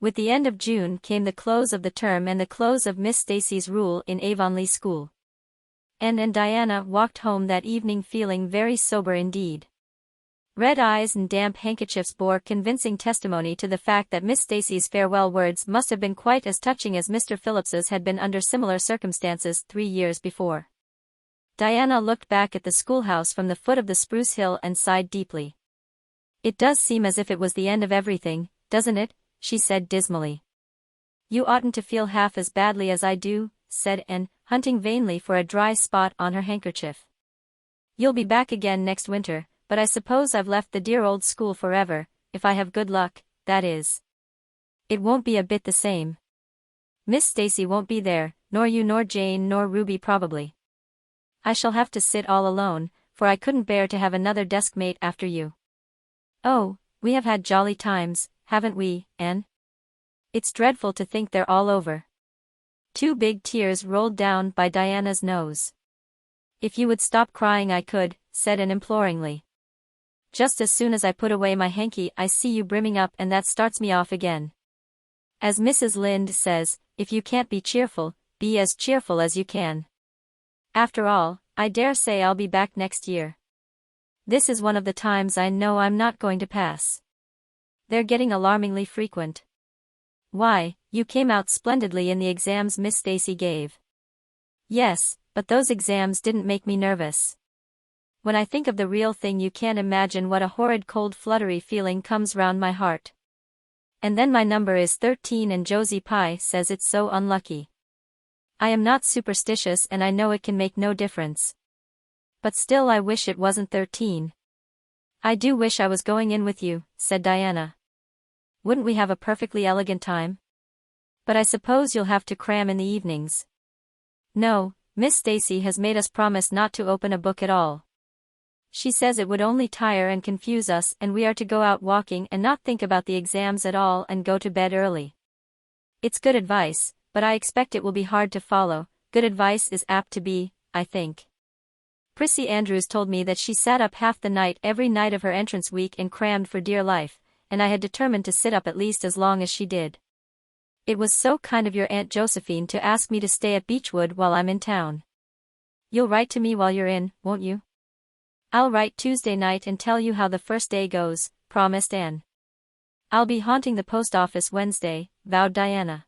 With the end of June came the close of the term and the close of Miss Stacy's rule in Avonlea School. Anne and Diana walked home that evening feeling very sober indeed. Red eyes and damp handkerchiefs bore convincing testimony to the fact that Miss Stacy's farewell words must have been quite as touching as Mr. Phillips's had been under similar circumstances 3 years before. Diana looked back at the schoolhouse from the foot of the spruce hill and sighed deeply. "It does seem as if it was the end of everything, doesn't it?" she said dismally. "You oughtn't to feel half as badly as I do," said Anne, hunting vainly for a dry spot on her handkerchief. "You'll be back again next winter, but I suppose I've left the dear old school forever, if I have good luck, that is. It won't be a bit the same. Miss Stacy won't be there, nor you nor Jane nor Ruby probably. I shall have to sit all alone, for I couldn't bear to have another deskmate after you. Oh, we have had jolly times, haven't we, Anne? It's dreadful to think they're all over." 2 big tears rolled down by Diana's nose. "If you would stop crying I could," said Anne imploringly. "Just as soon as I put away my hanky I see you brimming up and that starts me off again. As Mrs. Lynde says, if you can't be cheerful, be as cheerful as you can. After all, I dare say I'll be back next year. This is one of the times I know I'm not going to pass. They're getting alarmingly frequent. Why, you came out splendidly in the exams Miss Stacy gave." "Yes, but those exams didn't make me nervous. When I think of the real thing you can't imagine what a horrid cold fluttery feeling comes round my heart. And then my number is 13 and Josie Pye says it's so unlucky. I am not superstitious and I know it can make no difference. But still I wish it wasn't 13. "I do wish I was going in with you," said Diana. "Wouldn't we have a perfectly elegant time? But I suppose you'll have to cram in the evenings." "No, Miss Stacy has made us promise not to open a book at all. She says it would only tire and confuse us and we are to go out walking and not think about the exams at all and go to bed early. It's good advice, but I expect it will be hard to follow. Good advice is apt to be, I think. Prissy Andrews told me that she sat up half the night every night of her entrance week and crammed for dear life, and I had determined to sit up at least as long as she did. It was so kind of your Aunt Josephine to ask me to stay at Beechwood while I'm in town. You'll write to me while you're in, won't you?" "I'll write Tuesday night and tell you how the first day goes," promised Anne. "I'll be haunting the post office Wednesday," vowed Diana.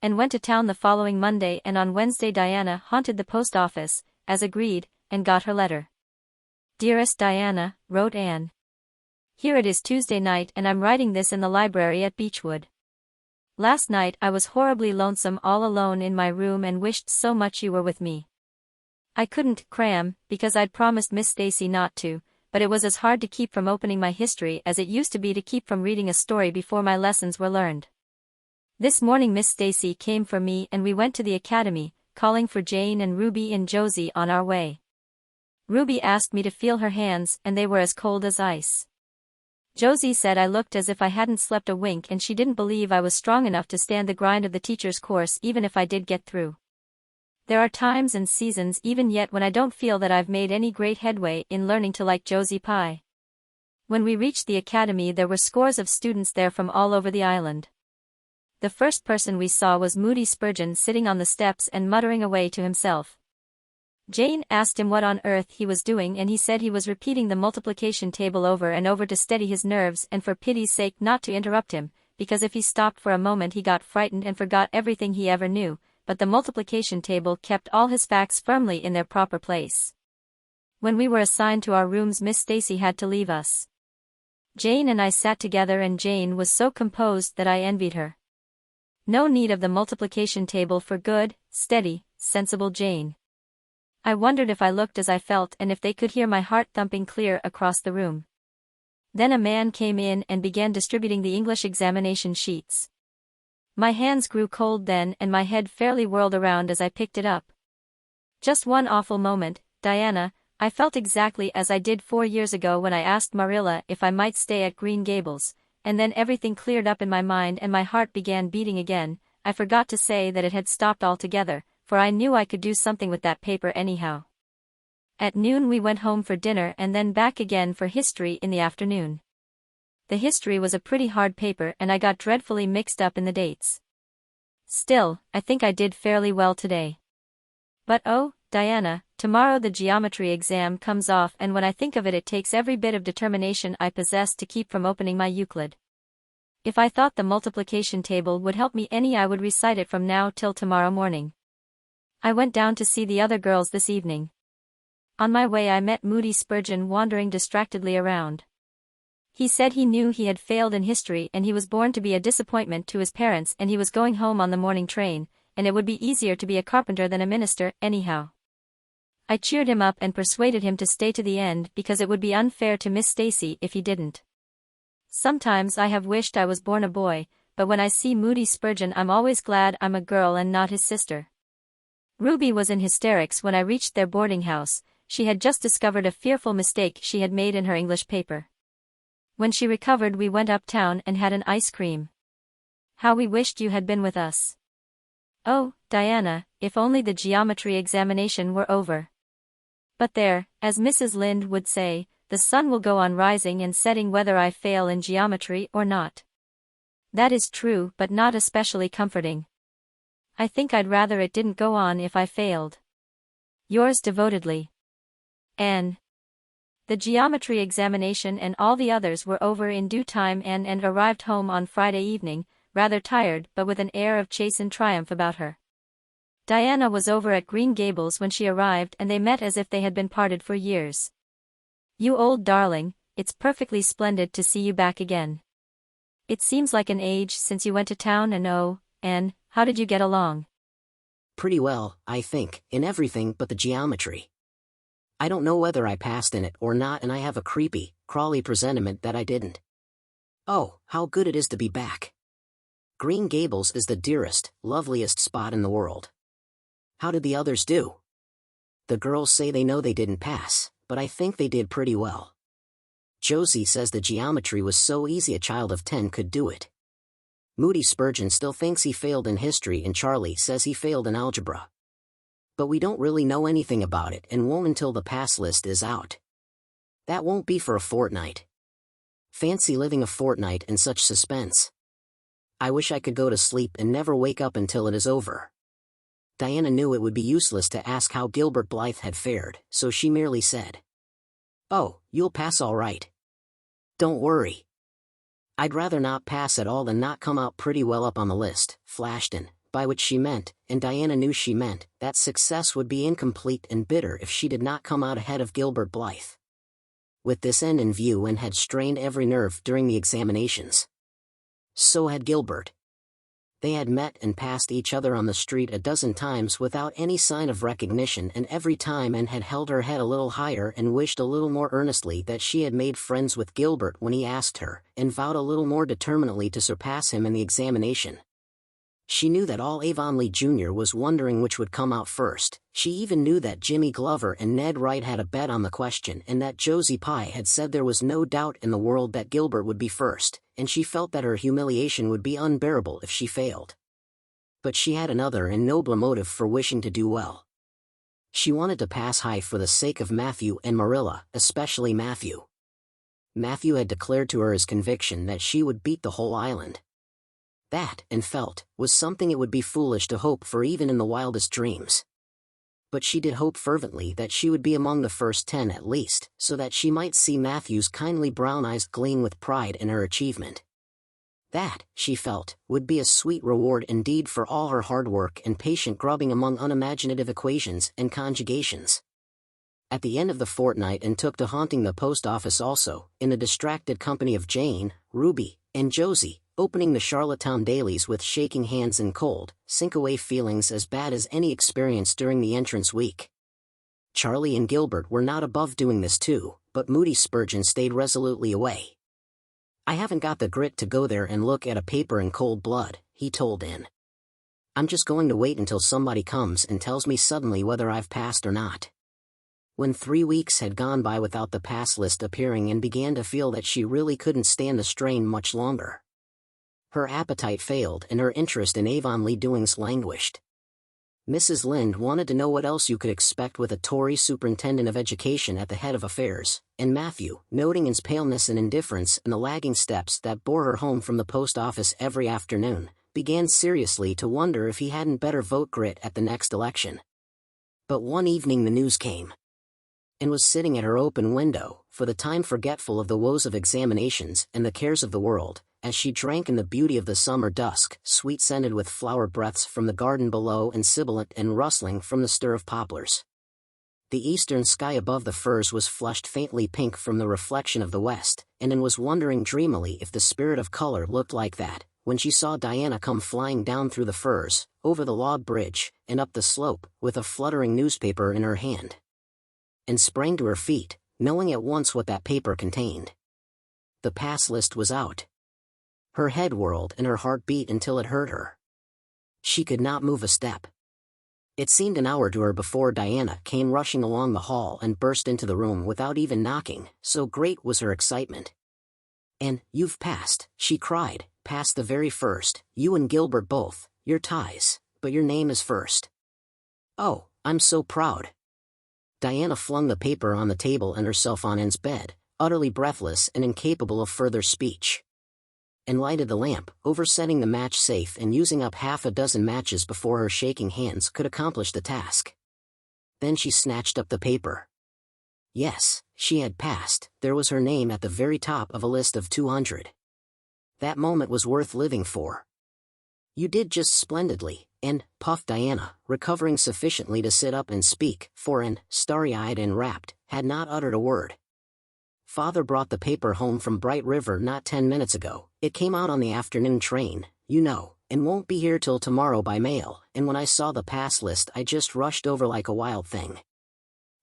And went to town the following Monday, and on Wednesday Diana haunted the post office, as agreed, and got her letter. "Dearest Diana," wrote Anne. "Here it is Tuesday night and I'm writing this in the library at Beechwood. Last night I was horribly lonesome all alone in my room and wished so much you were with me. I couldn't cram, because I'd promised Miss Stacy not to, but it was as hard to keep from opening my history as it used to be to keep from reading a story before my lessons were learned. This morning Miss Stacy came for me and we went to the academy, calling for Jane and Ruby and Josie on our way. Ruby asked me to feel her hands and they were as cold as ice. Josie said I looked as if I hadn't slept a wink and she didn't believe I was strong enough to stand the grind of the teacher's course even if I did get through. There are times and seasons even yet when I don't feel that I've made any great headway in learning to like Josie Pye." When we reached the academy there were scores of students there from all over the island. The first person we saw was Moody Spurgeon sitting on the steps and muttering away to himself. Jane asked him what on earth he was doing and he said he was repeating the multiplication table over and over to steady his nerves and for pity's sake not to interrupt him, because if he stopped for a moment he got frightened and forgot everything he ever knew, but the multiplication table kept all his facts firmly in their proper place. When we were assigned to our rooms Miss Stacy had to leave us. Jane and I sat together and Jane was so composed that I envied her. No need of the multiplication table for good, steady, sensible Jane. I wondered if I looked as I felt and if they could hear my heart thumping clear across the room. Then a man came in and began distributing the English examination sheets. My hands grew cold then and my head fairly whirled around as I picked it up. Just one awful moment, Diana, I felt exactly as I did 4 years ago when I asked Marilla if I might stay at Green Gables, and then everything cleared up in my mind and my heart began beating again. I forgot to say that it had stopped altogether, for I knew I could do something with that paper anyhow. At noon we went home for dinner and then back again for history in the afternoon. the history was a pretty hard paper and I got dreadfully mixed up in the dates. Still, I think I did fairly well today. But oh, Diana, tomorrow the geometry exam comes off and when I think of it it takes every bit of determination I possess to keep from opening my Euclid. If I thought the multiplication table would help me any I would recite it from now till tomorrow morning. I went down to see the other girls this evening. On my way I met Moody Spurgeon wandering distractedly around. He said he knew he had failed in history and he was born to be a disappointment to his parents and he was going home on the morning train, and it would be easier to be a carpenter than a minister, anyhow. I cheered him up and persuaded him to stay to the end because it would be unfair to Miss Stacy if he didn't. Sometimes I have wished I was born a boy, but when I see Moody Spurgeon I'm always glad I'm a girl and not his sister. Ruby was in hysterics when I reached their boarding house. She had just discovered a fearful mistake she had made in her English paper. When she recovered we went uptown and had an ice cream. How we wished you had been with us. Oh, Diana, if only the geometry examination were over. But there, as Mrs. Lynde would say, the sun will go on rising and setting whether I fail in geometry or not. That is true but not especially comforting. I think I'd rather it didn't go on if I failed. Yours devotedly, Anne. The geometry examination and all the others were over in due time and arrived home on Friday evening, rather tired but with an air of chastened triumph about her. Diana was over at Green Gables when she arrived and they met as if they had been parted for years. You old darling, it's perfectly splendid to see you back again. It seems like an age since you went to town and oh, Anne, how did you get along? Pretty well, I think, in everything but the geometry. I don't know whether I passed in it or not and I have a creepy, crawly presentiment that I didn't. Oh, how good it is to be back. Green Gables is the dearest, loveliest spot in the world. How did the others do? The girls say they know they didn't pass, but I think they did pretty well. Josie says the geometry was so easy a child of 10 could do it. Moody Spurgeon still thinks he failed in history and Charlie says he failed in algebra. But we don't really know anything about it and won't until the pass list is out. That won't be for a fortnight. Fancy living a fortnight in such suspense. I wish I could go to sleep and never wake up until it is over. Diana knew it would be useless to ask how Gilbert Blythe had fared, so she merely said, "Oh, you'll pass all right. Don't worry." "I'd rather not pass at all than not come out pretty well up on the list," flashed in, by which she meant, and Diana knew she meant, that success would be incomplete and bitter if she did not come out ahead of Gilbert Blythe. With this end in view and had strained every nerve during the examinations. So had Gilbert. They had met and passed each other on the street a dozen times without any sign of recognition and every time Anne had held her head a little higher and wished a little more earnestly that she had made friends with Gilbert when he asked her, and vowed a little more determinedly to surpass him in the examination. She knew that all Avonlea Jr. was wondering which would come out first. She even knew that Jimmy Glover and Ned Wright had a bet on the question and that Josie Pye had said there was no doubt in the world that Gilbert would be first, and she felt that her humiliation would be unbearable if she failed. But she had another and nobler motive for wishing to do well. She wanted to pass high for the sake of Matthew and Marilla, especially Matthew. Matthew had declared to her his conviction that she would beat the whole island. That, Anne felt, was something it would be foolish to hope for even in the wildest dreams. But she did hope fervently that she would be among the first 10 at least, so that she might see Matthew's kindly brown eyes gleam with pride in her achievement. That, she felt, would be a sweet reward indeed for all her hard work and patient grubbing among unimaginative equations and conjugations. At the end of the fortnight Anne took to haunting the post office also, in the distracted company of Jane, Ruby, and Josie, opening the Charlottetown dailies with shaking hands and cold, sink-away feelings as bad as any experience during the entrance week. Charlie and Gilbert were not above doing this too, but Moody Spurgeon stayed resolutely away. "I haven't got the grit to go there and look at a paper in cold blood," he told Anne. "I'm just going to wait until somebody comes and tells me suddenly whether I've passed or not." When 3 weeks had gone by without the pass list appearing and began to feel that she really couldn't stand the strain much longer. Her appetite failed and her interest in Avonlea doings languished. Mrs. Lynde wanted to know what else you could expect with a Tory superintendent of education at the head of affairs, and Matthew, noting his paleness and indifference and the lagging steps that bore her home from the post office every afternoon, began seriously to wonder if he hadn't better vote Grit at the next election. But one evening the news came. And was sitting at her open window, for the time forgetful of the woes of examinations and the cares of the world, as she drank in the beauty of the summer dusk, sweet-scented with flower breaths from the garden below and sibilant and rustling from the stir of poplars. The eastern sky above the firs was flushed faintly pink from the reflection of the west, and Anne was wondering dreamily if the spirit of color looked like that, when she saw Diana come flying down through the firs, over the log bridge, and up the slope, with a fluttering newspaper in her hand. And sprang to her feet, knowing at once what that paper contained. The pass list was out. Her head whirled and her heart beat until it hurt her. She could not move a step. It seemed an hour to her before Diana came rushing along the hall and burst into the room without even knocking, so great was her excitement. "And you've passed," she cried, "passed the very first, you and Gilbert both, your ties, but your name is first. Oh, I'm so proud." Diana flung the paper on the table and herself on Anne's bed, utterly breathless and incapable of further speech. And lighted the lamp, oversetting the match safe and using up half a dozen matches before her shaking hands could accomplish the task. Then she snatched up the paper. Yes, she had passed, there was her name at the very top of a list of 200. That moment was worth living for. "You did just splendidly," and, puffed Diana, recovering sufficiently to sit up and speak, for Anne, starry-eyed and rapt, had not uttered a word. "Father brought the paper home from Bright River not 10 minutes ago. It came out on the afternoon train, you know, and won't be here till tomorrow by mail, and when I saw the pass list I just rushed over like a wild thing.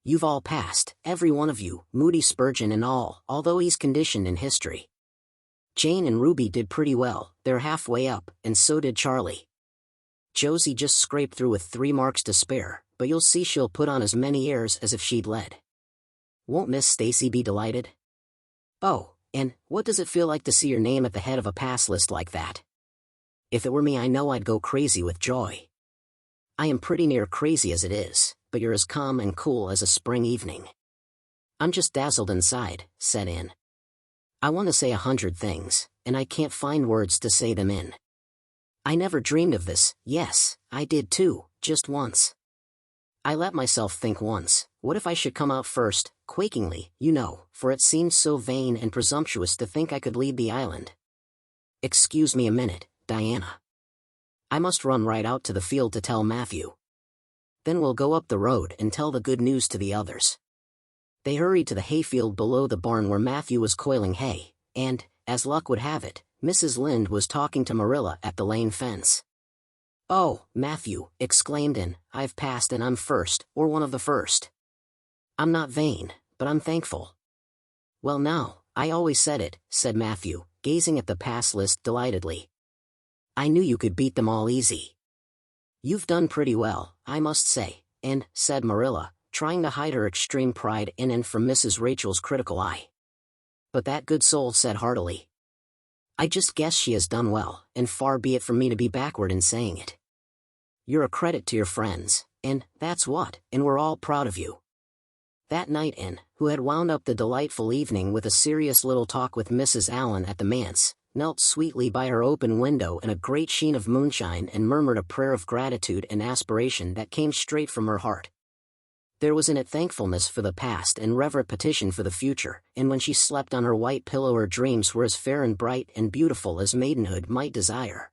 You've all passed, every one of you, Moody Spurgeon and all, although he's conditioned in history. Jane and Ruby did pretty well, they're halfway up, and so did Charlie. Josie just scraped through with 3 marks to spare, but you'll see she'll put on as many airs as if she'd led. Won't Miss Stacy be delighted? Oh, and what does it feel like to see your name at the head of a pass list like that? If it were me I know I'd go crazy with joy. I am pretty near crazy as it is, but you're as calm and cool as a spring evening." "I'm just dazzled inside," said Anne. "I want to say 100 things, and I can't find words to say them in. I never dreamed of this. Yes, I did too, just once. I let myself think once, what if I should come out first, quakingly, you know, for it seemed so vain and presumptuous to think I could lead the island. Excuse me a minute, Diana. I must run right out to the field to tell Matthew. Then we'll go up the road and tell the good news to the others." They hurried to the hayfield below the barn where Matthew was coiling hay, and, as luck would have it, Mrs. Lynde was talking to Marilla at the lane fence. "Oh, Matthew," exclaimed Anne, "I've passed and I'm first, or one of the first. I'm not vain, but I'm thankful." "Well now, I always said it," said Matthew, gazing at the pass list delightedly. "I knew you could beat them all easy." "You've done pretty well, I must say," and, said Marilla, trying to hide her extreme pride in and from Mrs. Rachel's critical eye. But that good soul said heartily, "I just guess she has done well, and far be it from me to be backward in saying it. You're a credit to your friends, and that's what, and we're all proud of you." That night Anne, who had wound up the delightful evening with a serious little talk with Mrs. Allen at the manse, knelt sweetly by her open window in a great sheen of moonshine and murmured a prayer of gratitude and aspiration that came straight from her heart. There was in it thankfulness for the past and reverent petition for the future, and when she slept on her white pillow her dreams were as fair and bright and beautiful as maidenhood might desire.